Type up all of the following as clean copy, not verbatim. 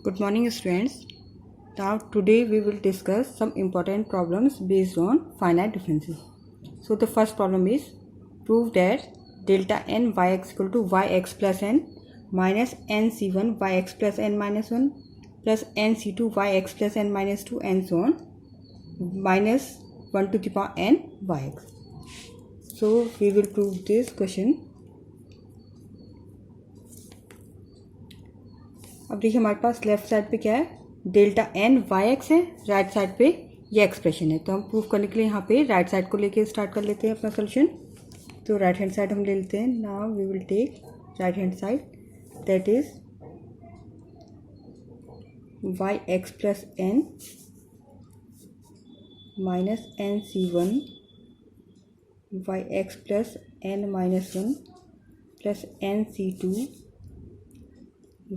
Good morning students. Now today we will discuss some important problems based on finite differences. So the first problem is prove that delta n yx equal to yx plus n minus nc1 yx plus n minus 1 plus nc2 yx plus n minus 2 and so on minus 1 to the power n yx. So we will prove this question. अब देखिए हमारे पास left side पे क्या है, delta N Y x है, right side पे ये expression है. तो हम प्रूफ करने के लिए यहाँ पे राइट साइड को लेके स्टार्ट कर लेते हैं अपना सोल्यूशन. तो राइट हैंड साइड हम ले लेते हैं. Now we will take right hand side, that is y x plus n minus N C one y x plus n minus one plus N C two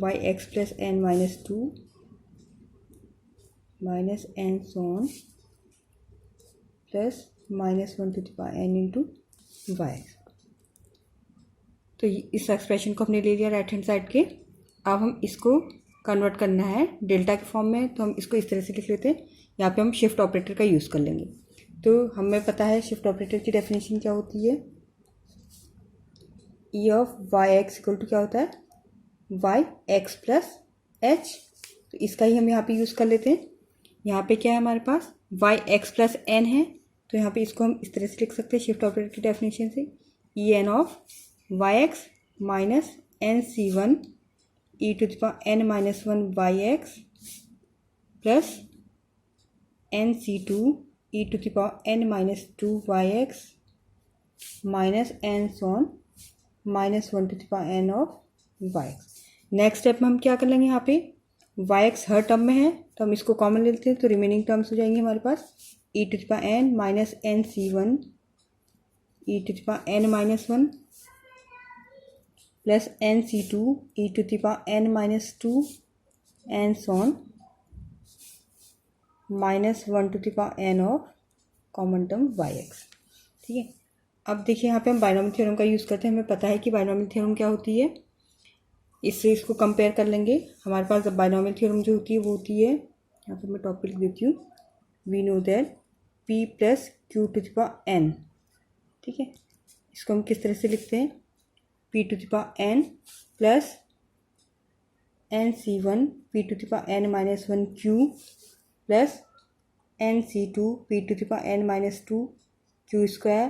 yx plus n minus 2 minus n so on plus minus 1 to the power n into yx. तो इस expression को हमने ले लिया right hand side के. अब हम इसको कन्वर्ट करना है डेल्टा के फॉर्म में, तो हम इसको इस तरह से लिख लेते हैं. यहाँ पे हम शिफ्ट ऑपरेटर का यूज़ कर लेंगे. तो हमें पता है शिफ्ट ऑपरेटर की डेफिनेशन क्या होती है. E of Y x equal to क्या होता है, वाई एक्स प्लस एच. तो इसका ही हम यहाँ पे यूज़ कर लेते हैं. यहाँ पे क्या है हमारे पास, वाई एक्स प्लस एन है, तो यहाँ पे इसको हम इस तरह से लिख सकते हैं शिफ्ट ऑपरेटर की डेफिनेशन से. E n of Y x minus N C one E to the power N minus one y x plus N C two E to the power N minus two y x minus and so on minus one to the power N of Y x. Next step में हम क्या कर लेंगे, यहाँ पे Y x हर term में है तो हम इसको कॉमन ले लेते हैं. तो रिमेनिंग टर्म्स हो जाएंगे हमारे पास E to the power N minus N C one E to the power N minus one plus N C two E to the power N minus two and so on minus one to the power N of common term Y X. ठीक है. अब देखिए यहाँ पे हम binomial theorem का use करते हैं. हमें पता है कि बाइनोमियल थ्योरम क्या होती है. इससे इसको कंपेयर कर लेंगे. हमारे पास बाइनोमियल थ्योरम जो होती है वो होती है, यहाँ पर मैं टॉपिक लिख देती हूँ, we know that p plus Q to the power n. ठीक है. इसको हम किस तरह से लिखते हैं, p to the power N plus N C one P to the power N minus one Q plus N C two P to the power N minus two q square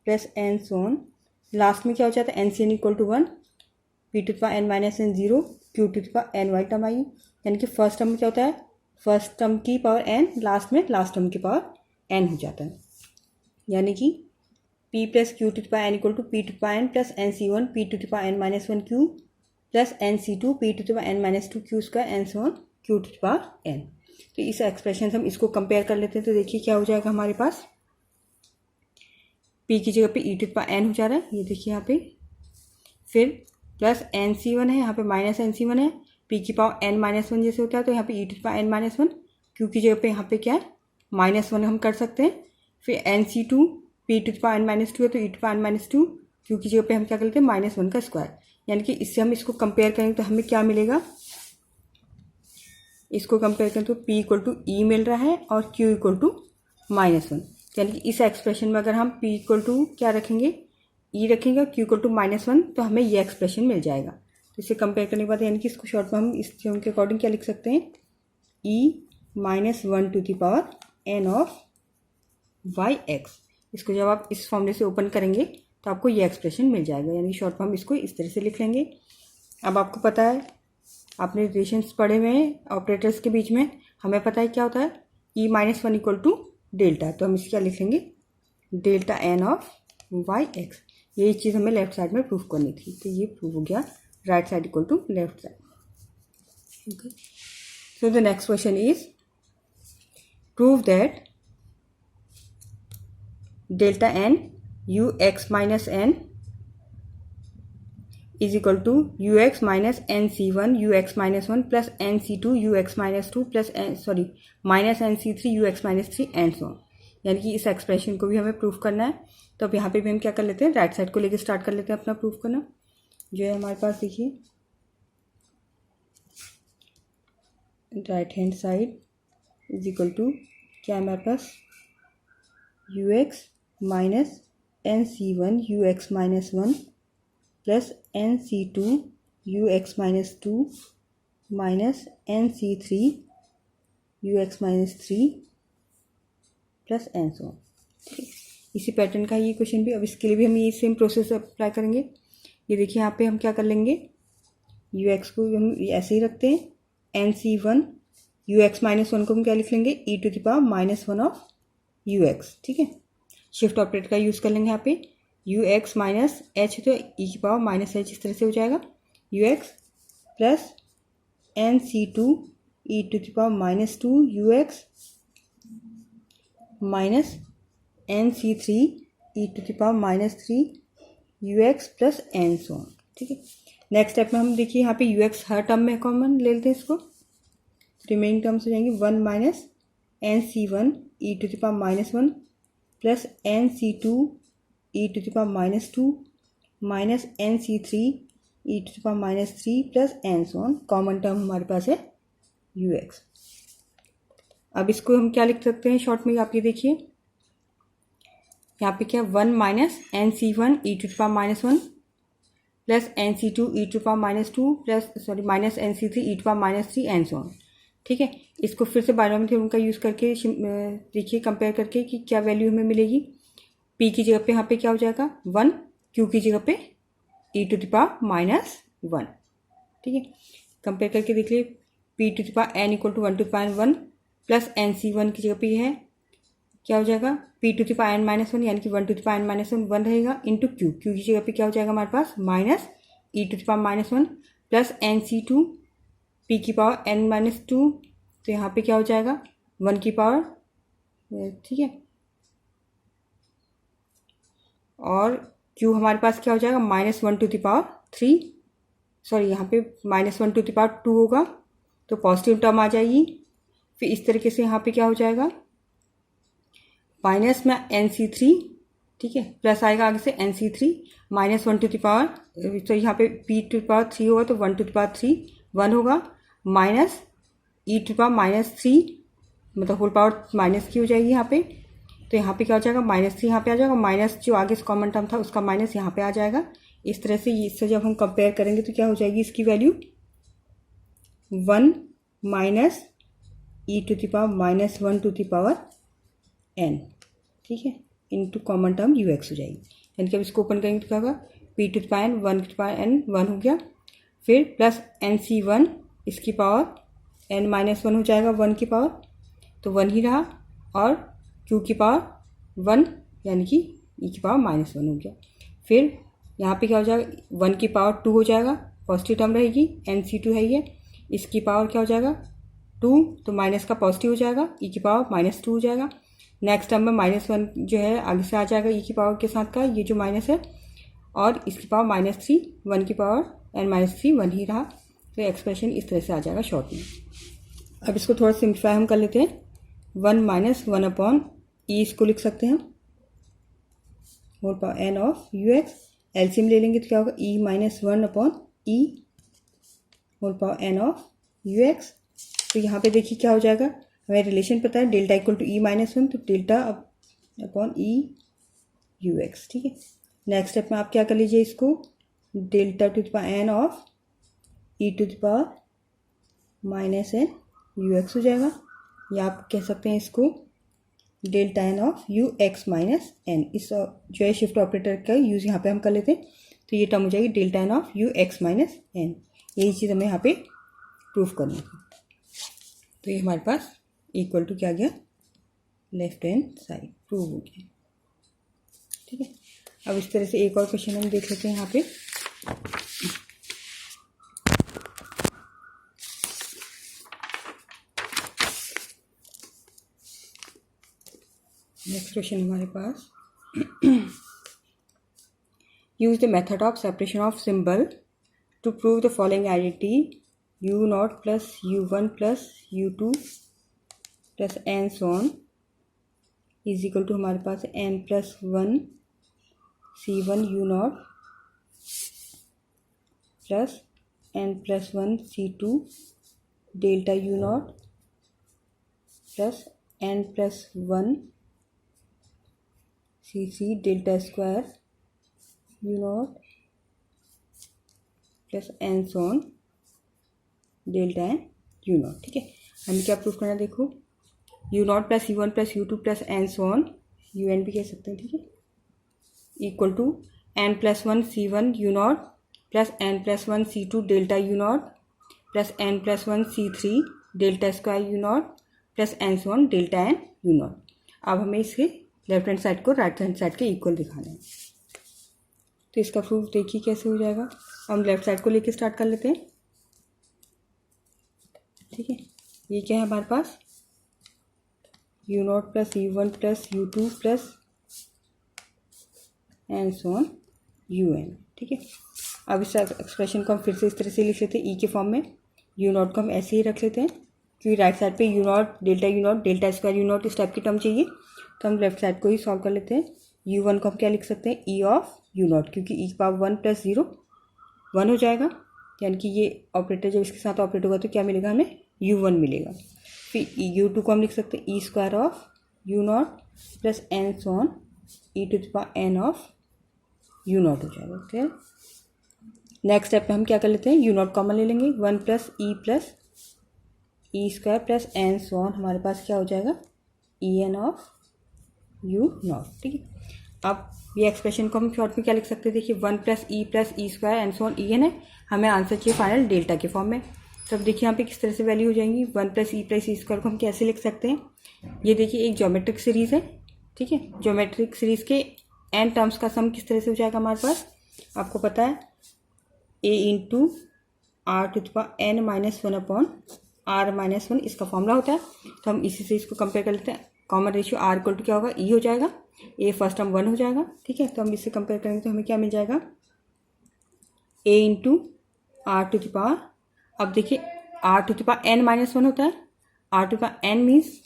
plus and so on. Last में क्या हो जाता है, n C n equal to one, P to the power N minus N zero Q to the power N Y term I. यानी कि first term में क्या होता है, फर्स्ट टर्म की पावर एन, लास्ट में लास्ट टर्म की power N हो जाता है. यानी कि P plus Q to the power N equal to P to the power N plus N C one P to the power N minus one Q plus N C two P to the power N minus two q square and so on q to the power n. तो इस expression से हम इसको compare कर लेते हैं. तो देखिए क्या हो जाएगा हमारे पास, पी की जगह पे E to the power N हो जा रहा है, ये देखिए यहाँ पे, फिर प्लस एन सी वन है, यहाँ पे माइनस एन सी वन है, पी की पावर एन माइनस वन जैसे होता है तो यहाँ पे E to the power N minus one, Q की जगह पे यहाँ पे क्या है माइनस वन हम कर सकते हैं. फिर N C two P to the power N minus two है तो E to the power N minus two, Q की जगह पे हम क्या कर लेते हैं माइनस वन का स्क्वायर. यानी कि इससे हम इसको कंपेयर करेंगे तो हमें क्या मिलेगा, इसको कंपेयर करें तो पी इक्वल टू ई मिल रहा है और q equal to minus one. यानी कि इस एक्सप्रेशन में अगर हम पी इक्वल टू क्या रखेंगे, ई रखेंगे, q equal to minus one, तो हमें ये एक्सप्रेशन मिल जाएगा. तो इसे कंपेयर करने के बाद यानी कि इसको शॉर्ट में हम इस थ्योरम के अकॉर्डिंग क्या लिख सकते हैं, E minus one to the power N of Y X. इसको जब आप इस फॉर्मूले से ओपन करेंगे तो आपको ये एक्सप्रेशन मिल जाएगा. यानी शॉर्ट में हम इसको इस तरह से लिख लेंगे. अब आपको पता है, आपने रिलेशंस पढ़े हुए हैं ऑपरेटर्स के बीच में, हमें पता है क्या होता है, E minus one equal to delta. तो हम इसे क्या लिख लेंगे, delta N of Y X. यही चीज़ हमें लेफ्ट साइड में प्रूफ करनी थी. तो ये प्रूव हो गया, right side equal to left side. Okay. So the next question is prove that delta N u x minus n is equal to you x minus N C one you x minus one plus N C two you x minus two plus minus N C three you x minus three and so. यानी कि इस expression को भी हमें proof करना है. तो अब यहाँ पे भी हम क्या कर लेते हैं, राइट साइड को लेके स्टार्ट कर लेते हैं अपना प्रूफ करना. जो है हमारे पास देखिए right hand side is equal to क्या है हमारे पास U x minus N C one you x minus one plus N C two you x minus two minus N C three you x minus three plus and so. ठीक है, इसी pattern का ये question भी, अब इसके लिए भी हम ये सेम प्रोसेस अप्लाई करेंगे। ये देखिए यहाँ पे हम क्या कर लेंगे, यू एक्स को हम ऐसे ही रखते हैं, N C one you x minus one को हम क्या लिख लेंगे E to the power minus one of you X. ठीक है, शिफ्ट ऑपरेटर का यूज़ कर लेंगे यहाँ पे, यू एक्स माइनस एच तो ई की पावर माइनस एच इस तरह से हो जाएगा, U X plus N C two E to the power minus two you x minus N C three E to the power minus three you X plus and so. ठीक है, next step में हम देखिए यहाँ पे U X हर term में common ले लेते हैं इसको, रिमेनिंग टर्म्स हो जाएंगी one minus N C one E to the power minus one plus N C two E to the power minus two minus N C three E to the power minus three plus and so on. Common term हमारे पास है you x. अब इसको हम क्या लिख सकते हैं शॉर्ट में, आप ये देखिए यहाँ पे क्या one minus N C one E to the power minus one plus N C two E to the power minus two plus sorry minus N C three E to the power minus three and so on. ठीक है, इसको फिर से binomial theorem का use करके देखिए compare करके कि क्या वैल्यू हमें मिलेगी। पी की जगह पे यहाँ पे क्या हो जाएगा वन, क्यू की जगह पे E to the power minus one. ठीक है, कंपेयर करके देख लिए, P to the power N equal to one to the power one plus N C one की जगह पे है क्या हो जाएगा P to the power N minus one, यानी कि one to the power N minus one one रहेगा इंटू क्यू, क्यू की जगह पे क्या हो जाएगा हमारे पास minus E to the power minus one plus N C two p की पावर एन माइनस टू, तो यहाँ पे क्या हो जाएगा वन की पावर। ठीक है, और क्यू हमारे पास क्या हो जाएगा minus one to the power three, sorry यहाँ पे minus one to the power two होगा तो पॉजिटिव टर्म आ जाएगी। फिर इस तरीके से यहाँ पे क्या हो जाएगा माइनस में एन सी थ्री, ठीक है, प्लस आएगा आगे से N C three minus one to the power, तो यहाँ पे P to the power three होगा तो one to the power three one होगा minus E to the power minus three, मतलब होल पावर माइनस की हो जाएगी यहाँ पे, तो यहाँ पे क्या हो जाएगा माइनस थ्री यहाँ पे आ जाएगा, माइनस जो आगे कॉमन टर्म था उसका माइनस यहाँ पे आ जाएगा। इस तरह से इससे जब हम कंपेयर करेंगे तो क्या हो जाएगी इसकी value one minus E to the power minus one to the power n. ठीक है, into common term u x हो जाएगी, यानी कि अब इसको ओपन करेंगे तो क्या होगा p to the power n one to the power n one हो गया, फिर प्लस एन सी वन इसकी पावर एन माइनस वन हो जाएगा वन की पावर, तो वन ही रहा, और क्यू की पावर वन यानी कि ई की पावर माइनस वन हो गया। फिर यहाँ पे क्या हो जाएगा वन की पावर टू हो जाएगा, पॉजिटिव टर्म रहेगी, एन सी टू है ये, इसकी पावर क्या हो जाएगा टू, तो माइनस का पॉजिटिव हो जाएगा, ई की पावर माइनस टू हो जाएगा। नेक्स्ट टर्म में माइनस वन जो है आगे से आ जाएगा ई की पावर के साथ का ये जो माइनस है, और इसकी पावर माइनस थ्री, वन की power N minus three one ही रहा, तो एक्सप्रेशन इस तरह से आ जाएगा शॉर्ट में। अब इसको थोड़ा सिंप्लीफाई हम कर लेते हैं, one minus one upon E इसको लिख सकते हैं whole power N of you X, LCM ले लेंगे तो क्या होगा E minus one upon E whole power N of you X. तो यहाँ पे देखिए क्या हो जाएगा, हमें रिलेशन पता है delta equal to E minus one, तो delta upon E U X. ठीक है, नेक्स्ट स्टेप में आप क्या कर लीजिए इसको delta to the power N of E to the power minus n u x हो जाएगा, या आप कह सकते हैं इसको delta N of you x minus n, इस जो है शिफ्ट ऑपरेटर का यूज़ यहाँ पे हम कर लेते हैं, तो ये टर्म हो जाएगी delta N of you x minus n. यही चीज़ हमें यहाँ पे प्रूफ करनी है, तो ये हमारे पास इक्वल टू क्या गया लेफ्ट हैंड साइड प्रूव हो गया। ठीक है, अब इस तरह से एक और क्वेश्चन हम देख लेते हैं यहाँ पे। नेक्स्ट क्वेश्चन हमारे पास use the method of separation of symbol to prove the following identity U naught plus you one plus you two plus and so on is equal to हमारे पास N plus one C one you naught plus N plus one C two delta you naught plus N plus one C C delta square you naught plus and so on delta N you naught. ठीक है, हमें क्या proof करना, देखो u naught plus you one plus you two plus and so on you n भी कह सकते हैं। ठीक है, equal to n plus one C one you naught plus N plus one C two delta you naught plus N plus one C three delta square you naught plus and so on delta N you naught. अब हमें इसके left hand side को right hand side के equal दिखाना है। तो इसका proof देखिए कैसे हो जाएगा। हम लेफ्ट साइड को लेके स्टार्ट कर लेते हैं। ठीक है, ये क्या है हमारे पास, you naught plus you one plus you two plus and so on you N. ठीक है, अब इस एक्सप्रेशन को हम फिर से इस तरह से लिख लेते हैं ई के फॉर्म में। यू नॉट को हम ऐसे ही रख लेते हैं क्योंकि राइट साइड पे you not delta square you not इस टाइप की टर्म चाहिए, तो हम लेफ्ट साइड को ही सॉल्व कर लेते हैं। यू वन को हम क्या लिख सकते हैं, ई ऑफ यू नॉट, क्योंकि E power one plus zero one हो जाएगा, यानी कि ये ऑपरेटर जब इसके साथ ऑपरेट होगा तो क्या मिलेगा हमें, यू वन मिलेगा। फिर यू टू को हम लिख सकते हैं E square of you naught plus and so on E to the power N of you naught हो जाएगा। क्लियर। नेक्स्ट स्टेप पे हम क्या कर लेते हैं, यू नॉट कॉमन ले लेंगे, one plus E square plus and so on हमारे पास क्या हो जाएगा, E n of you naught. ठीक है, अब ये एक्सप्रेशन को हम शॉर्ट में क्या लिख सकते हैं, देखिए one plus E square and so on E n है, हमें आंसर चाहिए फाइनल डेल्टा के फॉर्म में। तो अब देखिए यहाँ पे किस तरह से वैल्यू हो जाएंगी, वन प्लस ई स्क्वायर को हम कैसे लिख सकते हैं, ये देखिए एक ज्योमेट्रिक सीरीज़ है। ठीक है, ज्योमेट्रिक सीरीज़ के एन टर्म्स का सम किस तरह से हो जाएगा हमारे पास, आपको पता है A into R to the power N minus one upon R minus one इसका फॉर्मूला होता है। तो हम इसी से इसको कंपेयर कर लेते हैं, common ratio r equal to क्या होगा, ई हो जाएगा, ए फर्स्ट टर्म वन हो जाएगा। ठीक है, तो हम इससे कंपेयर करेंगे तो हमें क्या मिल जाएगा, A into R to the power, अब देखिए R to the power N minus one होता है, R to the power N means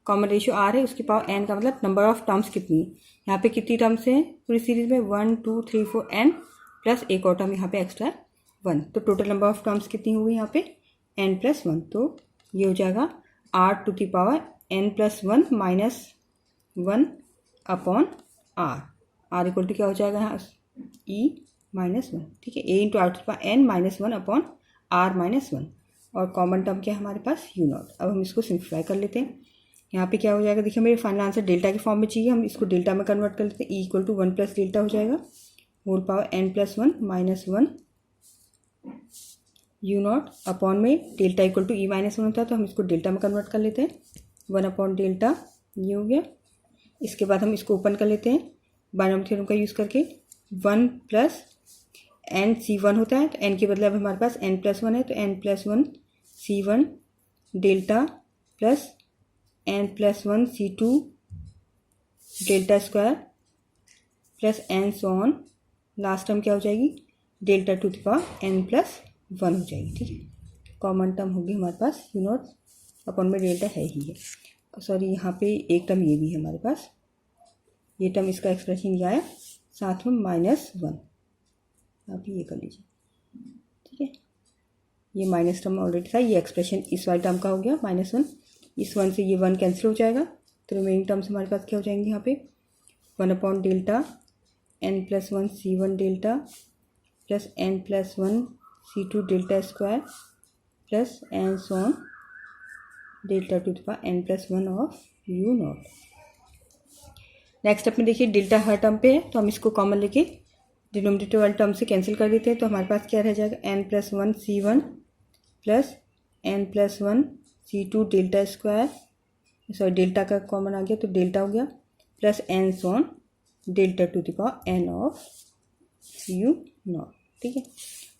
common ratio R है, उसकी पावर एन का मतलब नंबर ऑफ टर्म्स कितनी है, यहाँ पे कितनी टर्म्स हैं पूरी सीरीज में, 1 2 3 4 एन प्लस एक और टर्म यहाँ पे एक्स्ट्रा है 1, तो टोटल नंबर ऑफ टर्म्स कितनी हुई यहाँ पे एन प्लस वन। तो ये हो जाएगा R to the power N plus one minus one upon R equal to क्या हो जाएगा यहाँ ई माइनस वन। ठीक है, A into R to the power N minus one upon R minus one, और कॉमन टर्म क्या है हमारे पास यू नॉट। अब हम इसको सिंप्लीफाई कर लेते हैं, यहाँ पे क्या हो जाएगा, देखिए मेरे फाइनल आंसर डेल्टा के फॉर्म में चाहिए, हम इसको डेल्टा में कन्वर्ट कर लेते हैं, E equal to one plus delta हो जाएगा whole power N plus one minus one you naught upon में delta equal to E minus one होता है, तो हम इसको डेल्टा में कन्वर्ट कर लेते हैं, वन अपॉन डेल्टा ये हो गया। इसके बाद हम इसको ओपन कर लेते हैं बायनॉमियल थ्योरम का यूज़ करके, one plus N C one होता है, तो एन के बदले अब हमारे पास एन प्लस वन है, तो n plus one C one delta plus N plus one C two delta square plus and so on, last term क्या हो जाएगी delta to the power N plus one हो जाएगी। ठीक है, कॉमन टर्म होगी हमारे पास यू नॉट अपॉन में डेल्टा है ही है, सॉरी यहाँ पे एक टर्म ये भी है हमारे पास, ये टर्म इसका एक्सप्रेशन ये आया, साथ में माइनस वन, आप ये कर लीजिए। ठीक है, ये माइनस टर्म ऑलरेडी था, ये एक्सप्रेशन इस वाले टर्म का हो गया माइनस वन, इस वन से ये वन कैंसिल हो जाएगा, तो रिमेनिंग टर्म्स हमारे पास क्या हो जाएंगे यहाँ पे, one upon delta n plus one C one delta plus N plus one C two delta square plus and so on delta to the power N plus one of you naught. Next step में देखिए delta हर term पे है, तो हम इसको common लेके denominator वाले term से कैंसिल कर देते हैं, तो हमारे पास क्या रह जाएगा n plus one C one plus N plus one C two delta square, sorry delta का कॉमन आ गया तो डेल्टा हो गया, plus and so on delta to the power N of you naught. ठीक है,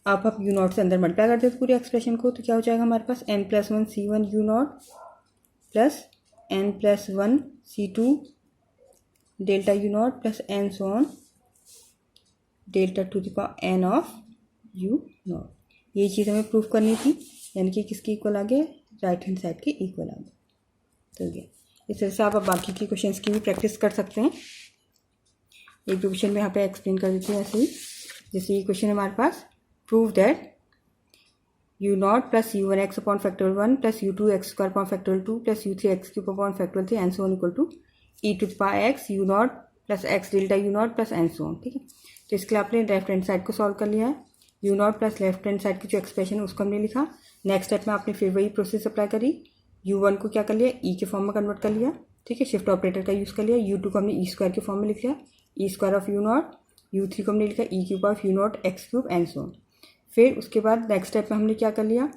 अब आप यू नॉट से अंदर मल्टीप्लाई कर देते पूरे एक्सप्रेशन को, तो क्या हो जाएगा हमारे पास N plus one C one you naught plus N plus one C two delta you naught plus and so on delta to the power N of you naught. ये चीज़ हमें प्रूफ करनी थी, यानी कि किसके इक्वल आ गए, राइट हैंड साइड के इक्वल आ गए। तो ये इस तरह से आप बाकी की क्वेश्चंस की भी प्रैक्टिस कर सकते हैं। एक दो क्वेश्चन में यहाँ पे एक्सप्लेन कर देती हूँ ऐसे ही, जैसे ये क्वेश्चन है हमारे पास, prove that U naught plus you one X upon factorial 1 plus you two X square upon factorial 2 plus U three X cube upon factorial 3 and so on equal to E to the power X U naught plus X delta you naught plus and so on. ठीक है, तो इसके लिए आपने left hand side को solve कर लिया है। U naught plus left hand side की जो एक्सप्रेशन है उसको हमने लिखा। नेक्स्ट स्टेप में आपने फिर वही प्रोसेस अप्लाई करी। यू वन को क्या कर लिया, ई के फॉर्म में कन्वर्ट कर लिया। ठीक है, शिफ्ट ऑपरेटर का यूज़ कर लिया। यू टू को हमने ई स्क्वायर के फॉर्म में लिख लिया, E square of you naught. U three को हमने लिखा E cube of you naught X cube and so on. फिर उसके बाद नेक्स्ट स्टेप में हमने क्या कर लिया,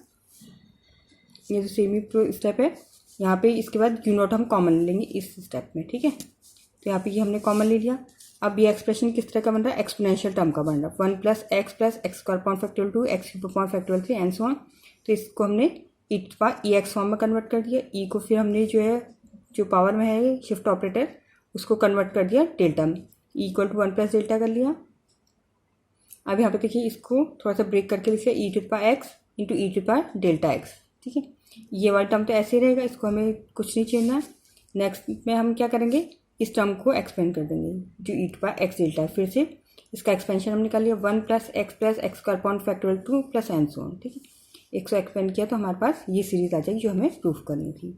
ये जो सेम ही स्टेप है यहाँ पे, इसके बाद यू नॉट हम कॉमन लेंगे इस स्टेप में। ठीक है, तो यहाँ पे ये हमने कॉमन ले लिया। अब ये एक्सप्रेशन किस तरह का बन रहा है, एक्सपोनेंशियल टर्म का बन रहा है। 1 plus x square upon factorial 2 x cube upon factorial 3 and so on. तो इसको हमने ई एक्स फॉर्म में कन्वर्ट कर दिया। ई को फिर हमने जो है जो पावर में है शिफ्ट ऑपरेटर उसको कन्वर्ट कर दिया डेल्टा में, E equal to 1 plus delta कर लिया। अब यहाँ पे देखिए इसको थोड़ा सा ब्रेक करके लिखिए E to the power X into E to the power delta X. ठीक है, ये वाला टर्म तो ऐसे ही रहेगा, इसको हमें कुछ नहीं छेड़ना है। नेक्स्ट में हम क्या करेंगे, इस टर्म को एक्सपेंड कर देंगे जो ई टू पावर एक्स डेल्टा है। फिर से इसका एक्सपेंशन हमने कर लिया 1 plus x square upon factorial 2 plus and so on. ठीक है, 100 एक्सपेंड किया तो हमारे पास ये सीरीज आ जाएगी जो हमें प्रूफ करनी थी।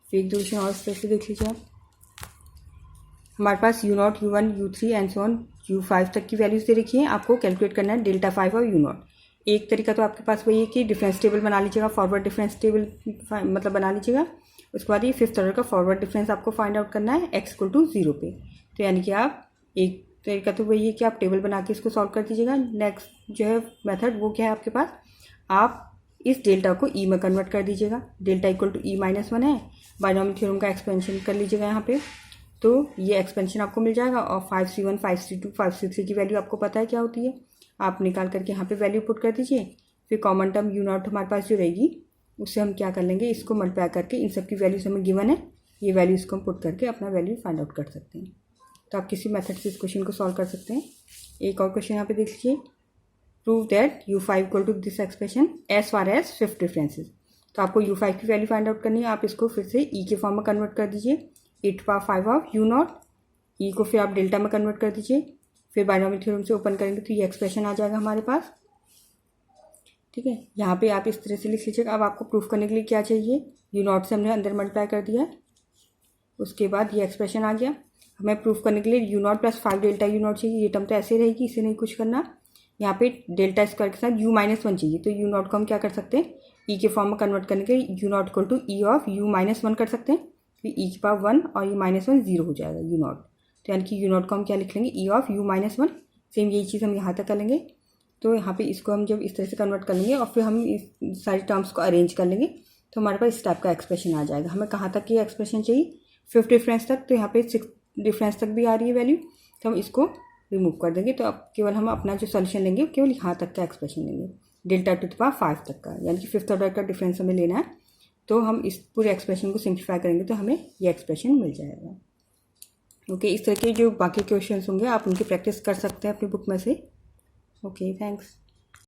फिर एक क्वेश्चन और इस तरह से देख लीजिए आप। हमारे पास you naught u one u three and so on u five तक की वैल्यूज दे रखी है। आपको कैलकुलेट करना है डेल्टा 5 और यू नॉट। एक तरीका तो आपके पास वही है कि डिफरेंस टेबल बना लीजिएगा, फॉरवर्ड डिफरेंस टेबल मतलब बना लीजिएगा। उसके बाद ये फिफ्थ ऑर्डर का फॉरवर्ड डिफरेंस आपको फाइंड आउट करना है एक्स इक्वल टू 0 पे। तो यानी कि आप एक तरीका तो वही है कि आप टेबल बना के इसको सॉल्व कर दीजिएगा। नेक्स्ट जो है मेथड वो क्या है आपके पास, आप इस डेल्टा को ई में कन्वर्ट कर दीजिएगा। Delta equal to E minus 1 है, बायनॉमियल थ्योरम का एक्सपेंशन कर लीजिएगा यहाँ पे, तो ये एक्सपेंशन आपको मिल जाएगा। और 5c1 5c2 5c3 की वैल्यू आपको पता है क्या होती है, आप निकाल करके यहाँ पे वैल्यू पुट कर दीजिए। फिर कॉमन टर्म यू नॉट हमारे पास जो रहेगी उससे हम क्या कर लेंगे, इसको मल्टीप्लाई करके इन सब की वैल्यूज हमें गिवन है, ये वैल्यूज को हम पुट करके अपना वैल्यू फाइंड आउट कर सकते हैं। तो आप किसी मेथड से इस क्वेश्चन को सॉल्व कर सकते हैं। एक और क्वेश्चन यहाँ पे देख लीजिए, prove that u5 equal to this expression as far as 5 differences. तो आपको u5 की वैल्यू फाइंड आउट करनी है। आप इसको फिर से ई के फॉर्म में कन्वर्ट कर दीजिए, e to power 5 of you naught. E को फिर आप डेल्टा में कन्वर्ट कर दीजिए। फिर बायनॉमियल थ्योरम से ओपन करेंगे तो ये एक्सप्रेशन आ जाएगा हमारे पास। ठीक है, यहाँ पे आप इस तरह से लिख लीजिएगा। अब आपको प्रूफ करने के लिए क्या चाहिए, यू नॉट से हमने अंदर मल्टीप्लाई कर दिया, उसके बाद ये एक्सप्रेशन आ गया। हमें प्रूफ करने के लिए u naught plus 5 delta U not चाहिए। ये टर्म तो ऐसे रहेगी, इसे नहीं कुछ करना। यहाँ पे डेल्टा स्क्वायर के साथ यू माइनस 1 चाहिए, तो यू नॉट को हम क्या कर सकते हैं, ई के फॉर्म में कन्वर्ट करने के लिए u naught equal to E of u minus 1 कर सकते हैं। फिर ई की पावर 1 और यू माइनस 1 0 हो जाएगा यू नॉट। तो यानी कि यू नॉट को हम क्या लिख लेंगे, ई ऑफ यू माइनस 1। सेम यही चीज़ हम यहाँ तक कर लेंगे। तो यहाँ पे इसको हम जब इस तरह से कन्वर्ट कर लेंगे और फिर हम इस सारी टर्म्स को अरेंज कर लेंगे तो हमारे पास इस टाइप का एक्सप्रेशन आ जाएगा। हमें कहाँ तक ये एक्सप्रेशन चाहिए, 5 डिफरेंस तक। तो यहाँ पे 6 डिफरेंस तक भी आ रही है वैल्यू, तो हम इसको रिमूव कर देंगे। तो अब केवल हम अपना जो सोल्यूशन लेंगे केवल यहाँ तक का एक्सप्रेशन लेंगे, डेल्टा टू द पावर 5 तक का, यानी कि 5th ऑर्डर का डिफरेंस हमें लेना है। तो हम इस पूरे एक्सप्रेशन को सिंप्लीफाई करेंगे तो हमें ये एक्सप्रेशन मिल जाएगा। ओके, इस तरह के जो बाकी क्वेश्चंस होंगे आप उनकी प्रैक्टिस कर सकते हैं अपनी बुक में से। Okay, thanks.